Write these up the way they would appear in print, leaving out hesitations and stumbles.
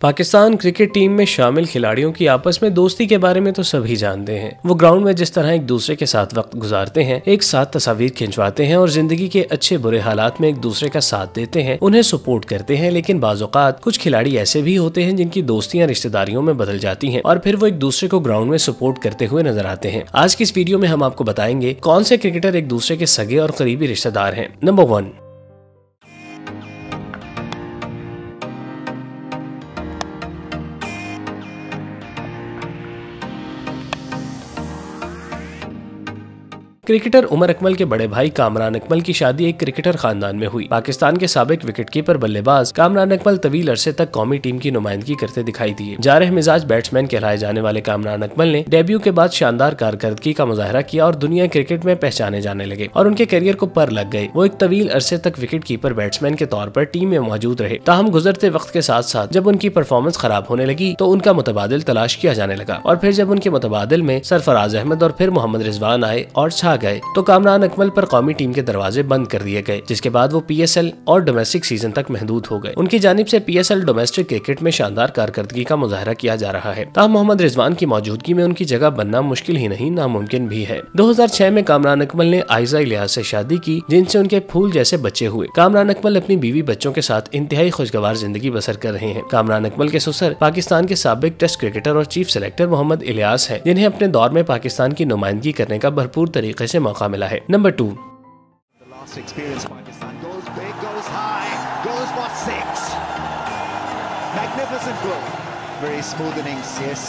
Pakistan cricket team में शामिल खिलाड़ियों की आपस में दोस्ती के बारे में तो सभी जानते हैं। वो ग्राउंड में जिस तरह एक दूसरे के साथ वक्त गुजारते हैं, एक साथ तस्वीर खिंचवाते हैं और जिंदगी के अच्छे बुरे हालात में एक दूसरे का साथ देते हैं, उन्हें सपोर्ट करते हैं। लेकिन बाज़ औक़ात कुछ खिलाड़ी ऐसे भी होते हैं जिनकी दोस्तियां रिश्तेदारियों में बदल जाती हैं और फिर वो एक दूसरे को ग्राउंड में सपोर्ट करते हुए नजर आते हैं। आज की इस वीडियो में हम आपको बताएंगे कौन से क्रिकेटर एक दूसरे के सगे और करीबी रिश्तेदार हैं। नंबर 1, क्रिकेटर उमर अकमल के बड़े भाई कामरान अकमल की शादी एक क्रिकेटर खानदान में हुई। पाकिस्तान के साबिक विकेटकीपर बल्लेबाज कामरान अकमल तवील अरसे तक कौमी टीम की नुमाइंदगी करते दिखाई दिए। जारह मिजाज बैट्समैन कहलाए जाने वाले कामरान अकमल ने डेब्यू के बाद शानदार कारकर्दगी का मुजाहरा किया और दुनिया क्रिकेट में पहचाने जाने लगे और उनके करियर को पर लग गए। वो एक तवील अरसे तक विकेटकीपर बैट्समैन के तौर पर टीम में मौजूद रहे। ताहम गुजरते वक्त के साथ साथ जब उनकी परफॉर्मेंस खराब होने लगी तो उनका मुतबादिल तलाश किया जाने लगा और फिर जब उनके मुतबादिल में सरफराज अहमद और फिर मोहम्मद रिजवान आए और छा गए तो कामरान अकमल पर कौमी टीम के दरवाजे बंद कर दिए गए, जिसके बाद वो PSL और डोमेस्टिक सीजन तक महदूद हो गए। उनकी जानिब से PSL डोमेस्टिक क्रिकेट में शानदार कारकर्दगी का मुजाहरा किया जा रहा है। ताहम मोहम्मद रिजवान की मौजूदगी में उनकी जगह बनना मुश्किल ही नहीं नामुमकिन भी है। 2006 में कामरान अकमल ने आयजा इलियास से शादी की, जिनसे उनके फूल जैसे बच्चे हुए। कामरान अकमल अपनी बीवी बच्चों के साथ इंतहाई खुशगवार जिंदगी बसर कर रहे हैं। कामरान अकमल के ससुर पाकिस्तान के साबिक टेस्ट क्रिकेटर और चीफ सेलेक्टर मोहम्मद इलियास है, जिन्हें अपने दौर में पाकिस्तान की नुमाइंदगी करने का भरपूर तरीके से मौका मिला है। Number 2, experience Pakistan goes big, goes high, goes for 6. Magnificent goal. Very smooth innings, yes.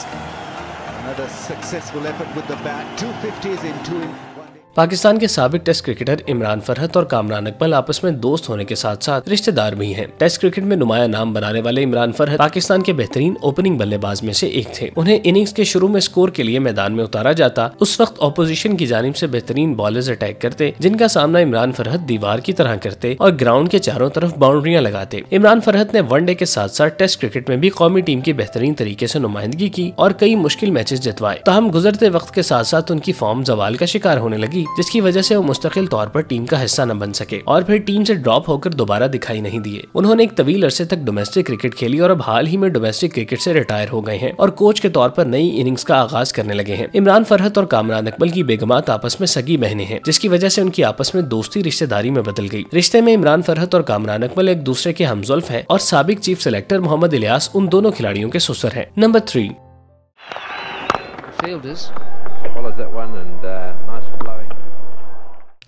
Another successful effort with the bat. 250s in 2 in 1 day. Pakistan के साबिक टेस्ट क्रिकेटर इमरान फरहत और कामरान अकमल आपस में दोस्त होने के साथ साथ रिश्तेदार भी हैं। टेस्ट क्रिकेट में नुमाया नाम बनाने वाले इमरान फरहत पाकिस्तान के बेहतरीन ओपनिंग बल्लेबाज में से एक थे। उन्हें इनिंग्स के शुरू में स्कोर के लिए मैदान में उतारा जाता। उस वक्त ऑपोजिशन की जानिब से बेहतरीन बॉलर्स अटैक करते, जिनका सामना इमरान फरहत दीवार की तरह करते और ग्राउंड के चारों तरफ बाउंड्रियां लगाते। इमरान फरहत ने वनडे के साथ साथ टेस्ट क्रिकेट में भी कौमी टीम की बेहतरीन तरीके से नुमाइंदगी की और कई मुश्किल मैचेस जितवाए। ताहम गुजरते वक्त के साथ साथ उनकी फॉर्म जवाल का शिकार होने लगी, जिसकी वजह से वो मुस्तकिल तौर पर टीम का हिस्सा न बन सके और फिर टीम से ड्रॉप होकर दोबारा दिखाई नहीं दिए। उन्होंने एक तवील अरसे तक डोमेस्टिक क्रिकेट खेली और अब हाल ही में डोमेस्टिक क्रिकेट से रिटायर हो गए हैं और कोच के तौर पर नई इनिंग्स का आगाज करने लगे हैं। इमरान फरहत और कामरान अकमल की बेगमात आपस में सगी बहनें हैं, जिसकी वजह से उनकी आपस में दोस्ती रिश्तेदारी में बदल गई। रिश्ते में इमरान फरहत और कामरान अकमल एक दूसरे के हमजुल्फ हैं और साबिक चीफ सेलेक्टर मोहम्मद इलियास उन दोनों खिलाड़ियों के ससुर हैं। नंबर 3,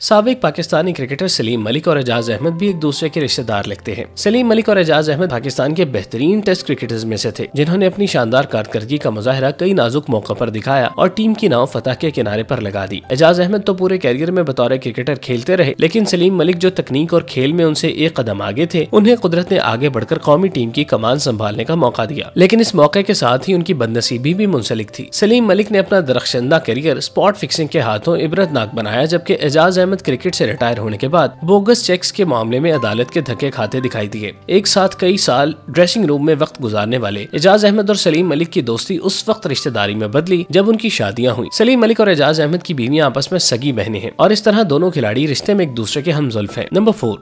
साबिक पाकिस्तानी क्रिकेटर सलीम मलिक और एजाज अहमद भी एक दूसरे के रिश्तेदार लगते हैं। सलीम मलिक और एजाज अहमद पाकिस्तान के बेहतरीन टेस्ट क्रिकेटर्स में से थे, जिन्होंने अपनी शानदार कारकर्दगी का मुजाहरा कई नाजुक मौकों पर दिखाया और टीम की नाव फतह के किनारे पर लगा दी। एजाज अहमद तो पूरे कैरियर में बतौर क्रिकेटर खेलते रहे, लेकिन सलीम मलिक जो तकनीक और खेल में उनसे एक कदम आगे थे, उन्हें कुदरत ने आगे बढ़कर कौमी टीम की कमान संभालने का मौका दिया। लेकिन इस मौके के साथ ही उनकी बदनसीबी भी मुंसलिक थी। सलीम मलिक ने अपना दरख्शंदा करियर स्पॉट फिक्सिंग के हाथों इबरतनाक बनाया, जबकि एजाज अहमद क्रिकेट से रिटायर होने के बाद बोगस चेक्स के मामले में अदालत के धक्के खाते दिखाई दिए। एक साथ कई साल ड्रेसिंग रूम में वक्त गुजारने वाले एजाज अहमद और सलीम मलिक की दोस्ती उस वक्त रिश्तेदारी में बदली जब उनकी शादियां हुई। सलीम मलिक और एजाज अहमद की बीवियां आपस में सगी बहनें हैं और इस तरह दोनों खिलाड़ी रिश्ते में एक दूसरे के हमजुल्फ हैं। Number 4,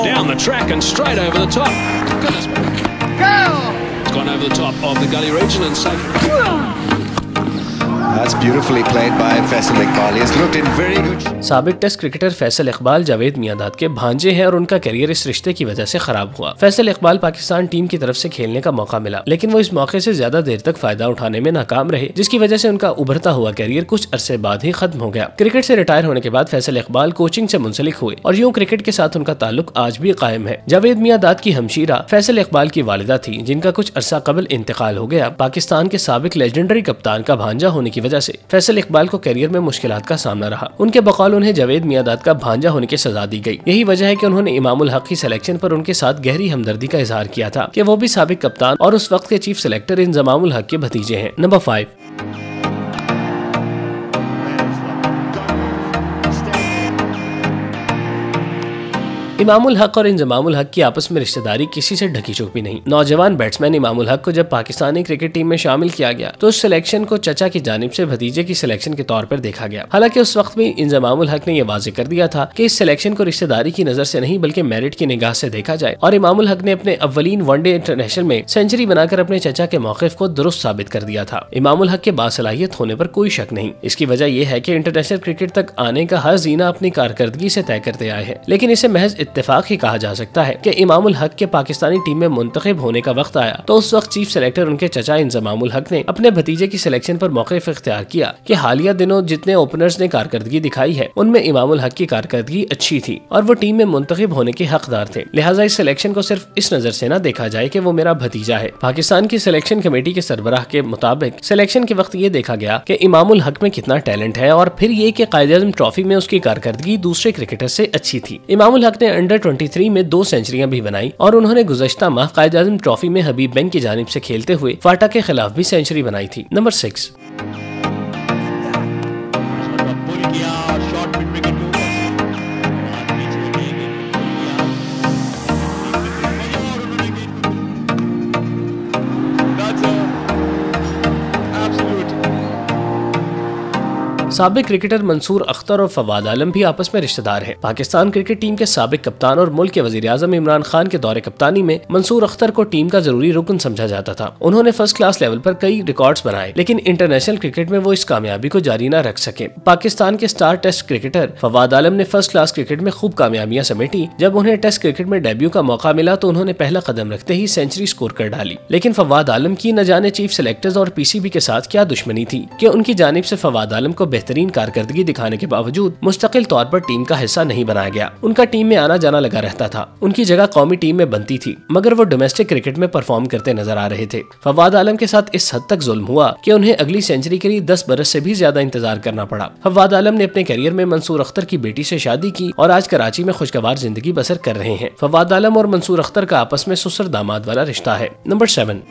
down the track and straight over the top. Goodness me. It's gone over the top of the gully region and safe. That's beautifully played by Faisal Iqbal. He's looked in very good. साबिक test cricketer Faisal Iqbal Javed Miandad के भांजे हैं और उनका career इस रिश्ते की वजह से खराब हुआ। फैसल इकबाल पाकिस्तान टीम की तरफ से खेलने का मौका मिला, लेकिन वो इस मौके से ज्यादा देर तक फायदा उठाने में नाकाम रहे, जिसकी वजह से उनका उभरता हुआ करियर कुछ अरसे बाद ही खत्म हो गया। क्रिकेट से रिटायर होने के बाद फैसल इकबाल कोचिंग से मुंसलिक हुए और यूं क्रिकेट के साथ उनका ताल्लुक आज भी कायम है। जावेद मियांदाद की हमशीरा फैसल इकबाल की वालिदा थी, जिनका कुछ अरसा कबल इंतकाल हो गया। पाकिस्तान के साबिक लेजेंडरी कप्तान का भांजा होने की वजह से फैसल इकबाल को करियर में मुश्किलात का सामना रहा। उनके बकौल उन्हें जावेद मियांदाद का भांजा होने की सजा दी गई। यही वजह है कि उन्होंने इमामुल हक की सिलेक्शन पर उनके साथ गहरी हमदर्दी का इजहार किया था कि वो भी साबिक कप्तान और उस वक्त के चीफ सेलेक्टर इंजमामुल हक के भतीजे हैं। नंबर 5, इमामुल हक और इंजमामुल हक की आपस में रिश्तेदारी किसी से ढकी छुपी नहीं। नौजवान बैट्समैन इमामुल हक को जब पाकिस्तानी क्रिकेट टीम में शामिल किया गया तो उस सिलेक्शन को चचा की जानिब से भतीजे की सिलेक्शन के तौर पर देखा गया। हालांकि उस वक्त भी इंजमामुल हक ने यह वाज़ेह कर दिया था कि इस सिलेक्शन को रिश्तेदारी की नजर से नहीं बल्कि मेरिट की निगाह से देखा जाए और इमामुल हक ने अपने अव्वलीन वनडे इंटरनेशनल में सेंचुरी बनाकर अपने चचा के मौक़िफ़ को दुरुस्त साबित कर दिया था। इमामुल हक के बासलाहियत होने पर कोई शक नहीं। इसकी वजह यह है कि इंटरनेशनल क्रिकेट तक आने का हर जीना अपनी कारकर्दगी से तय करते आए हैं, लेकिन इसे महज इत्तेफाक ही कहा जा सकता है कि इमामुल हक के पाकिस्तानी टीम में मुंतखब होने का वक्त आया तो उस वक्त चीफ सेलेक्टर उनके चचा इंजमामुल हक ने अपने भतीजे की सिलेक्शन पर मौक़िफ़ इख्तियार किया कि हालिया दिनों जितने ओपनर्स ने कारकर्दगी दिखाई है उनमें इमामुल हक की कारकर्दगी अच्छी थी और वो टीम में मुंतखब होने के हकदार थे। लिहाजा इस सिलेक्शन को सिर्फ इस नजर से न देखा जाए कि वो मेरा भतीजा है। पाकिस्तान की सिलेक्शन कमेटी के सरबराह के मुताबिक सिलेक्शन के वक्त ये देखा गया कि इमामुल हक में कितना टैलेंट है और फिर ये कि कायद-ए-आज़म ट्रॉफी में उसकी कारकर्दगी दूसरे क्रिकेटर से अच्छी थी। इमामुल हक ने अंडर 23 में 2 सेंचुरियां भी बनाई और उन्होंने गुज़श्ता माह कायद-ए-आज़म ट्रॉफी में हबीब बैंक की जानिब से खेलते हुए फाटा के खिलाफ भी सेंचुरी बनाई थी। नंबर 6। साबिक क्रिकेटर मंसूर अख्तर और फवाद आलम भी आपस में रिश्तेदार हैं। पाकिस्तान क्रिकेट टीम के साबिक कप्तान और मुल्क के वज़ीर-ए-आज़म इमरान खान के दौरे कप्तानी में मंसूर अख्तर को टीम का जरूरी रुकन समझा जाता था। उन्होंने फर्स्ट क्लास लेवल पर कई रिकॉर्ड्स बनाए, लेकिन इंटरनेशनल क्रिकेट में वो इस कामयाबी को जारी न रख सके। पाकिस्तान के स्टार टेस्ट क्रिकेटर फवाद आलम ने फर्स्ट क्लास क्रिकेट में खूब कामयाबियां समेटी। जब उन्हें टेस्ट क्रिकेट में डेब्यू का मौका मिला तो उन्होंने पहला कदम रखते ही सेंचुरी स्कोर कर डाली। लेकिन फवाद आलम की न जाने चीफ सेलेक्टर्स और पीसीबी के साथ क्या दुश्मनी थी कि उनकी जानिब से फवाद आलम को बेहतरीन कारकर्दगी दिखाने के बावजूद मुस्तकिल तौर पर टीम का हिस्सा नहीं बनाया गया। उनका टीम में आना जाना लगा रहता था। उनकी जगह कौमी टीम में बनती थी, मगर वो डोमेस्टिक क्रिकेट में परफॉर्म करते नजर आ रहे थे। फवाद आलम के साथ इस हद तक जुल्म हुआ कि उन्हें अगली सेंचुरी के लिए 10 बरस से भी ज्यादा इंतजार करना पड़ा। फवाद आलम ने अपने करियर में मंसूर अख्तर की बेटी से शादी की और आज कराची में खुशगवार जिंदगी बसर कर रहे हैं। फवाद आलम और मंसूर अख्तर का आपस में ससुर दामाद वाला रिश्ता है। Number 7।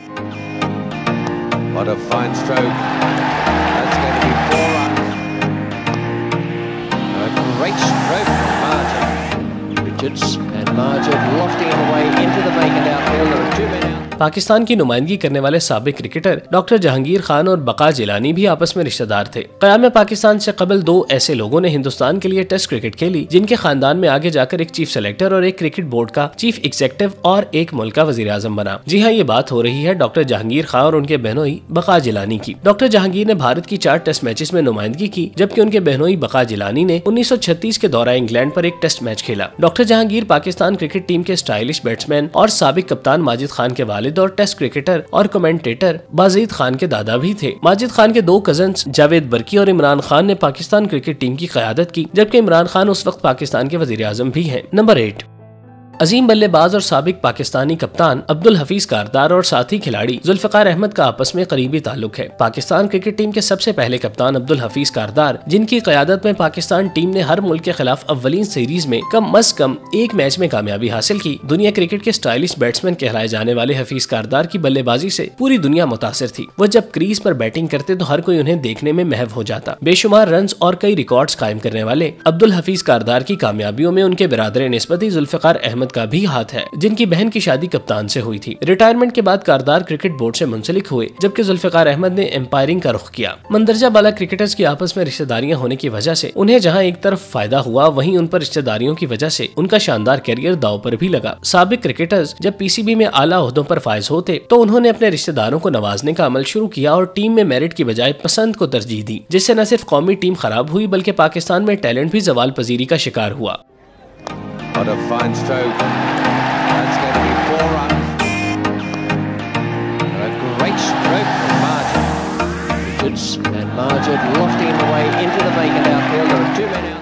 What a fine stroke. That's going to be 4 runs. A great stroke from Margin. Richards and Margin lofting him away into the vacant outfield. There are 2 men out. Pakistan की नुमाइंदगी करने वाले साबिक क्रिकेटर डॉक्टर जहांगीर खान और बका जिलानी भी आपस में रिश्तेदार थे। क़याम पाकिस्तान से कबल 2 ऐसे लोगों ने हिंदुस्तान के लिए टेस्ट क्रिकेट खेली जिनके खानदान में आगे जाकर एक चीफ सेलेक्टर और एक क्रिकेट बोर्ड का चीफ एग्जीक्यूटिव और एक मुल्क का वज़ीर-ए-आज़म बना। जी हाँ, ये बात हो रही है डॉक्टर जहांगीर खान और उनके बहनोई बका जिलानी की। डॉक्टर जहांगीर ने भारत की 4 टेस्ट मैचेस में नुमाइंदगी की, जबकि उनके बहनोई बका जिलानी ने 1936 के दौरान इंग्लैंड पर एक टेस्ट मैच खेला। Doctor Jahangir Pakistan cricket team के स्टाइलिश बैट्समैन और साबिक कप्तान माजिद खान के वालिद और टेस्ट क्रिकेटर और कमेंटेटर बाजीद खान के दादा भी थे। माजिद खान के 2 कजन्स जावेद बर्की और इमरान खान ने पाकिस्तान क्रिकेट टीम की क़यादत की, जबकि इमरान खान उस वक्त पाकिस्तान के वज़ीर-ए-आज़म भी हैं। नंबर 8। अजीम बल्लेबाज और साबिक पाकिस्तानी कप्तान अब्दुल हफीज कारदार और साथी खिलाड़ी जुल्फ़िकार अहमद का आपस में करीबी ताल्लुक है। पाकिस्तान क्रिकेट टीम के सबसे पहले कप्तान अब्दुल हफीज कारदार, जिनकी क़यादत में पाकिस्तान टीम ने हर मुल्क के खिलाफ अव्वलीन सीरीज में कम अज कम एक मैच में कामयाबी हासिल की। दुनिया क्रिकेट के स्टाइलिश बैट्समैन कहलाए जाने वाले हफीज कारदार की बल्लेबाजी से पूरी दुनिया मुतासिर थी। वो जब क्रीज पर बैटिंग करते तो हर कोई उन्हें देखने में महव हो जाता। बेशुमार रन्स और कई रिकॉर्ड्स कायम करने वाले अब्दुल हफीज कारदार की कामयाबियों में उनके बिरादर निस्बती जुल्फ़िकार अहमद का भी हाथ है, जिनकी बहन की शादी कप्तान से हुई थी। रिटायरमेंट के बाद कारदार क्रिकेट बोर्ड से मुंसलिक हुए, जबकि जुल्फ़िकार अहमद ने एम्पायरिंग का रुख किया। मंदरजा बाला क्रिकेटर्स की आपस में रिश्तेदारियां होने की वजह से उन्हें जहां एक तरफ फायदा हुआ, वहीं उन पर रिश्तेदारियों की वजह से उनका शानदार करियर दांव पर भी लगा। साबिक क्रिकेटर्स जब पीसीबी में आला ओहदों पर फायज होते तो उन्होंने अपने रिश्तेदारों को नवाजने का अमल शुरू किया और टीम में मेरिट की बजाय पसंद को तरजीह दी, जिससे न सिर्फ कौमी टीम खराब हुई बल्कि पाकिस्तान में टैलेंट भी जवाल पजीरी का शिकार हुआ। What a fine stroke. That's going to be 4 runs. A great stroke from Margin. Richards and Margin lofting him away into the vacant outfield. There are 2 men out.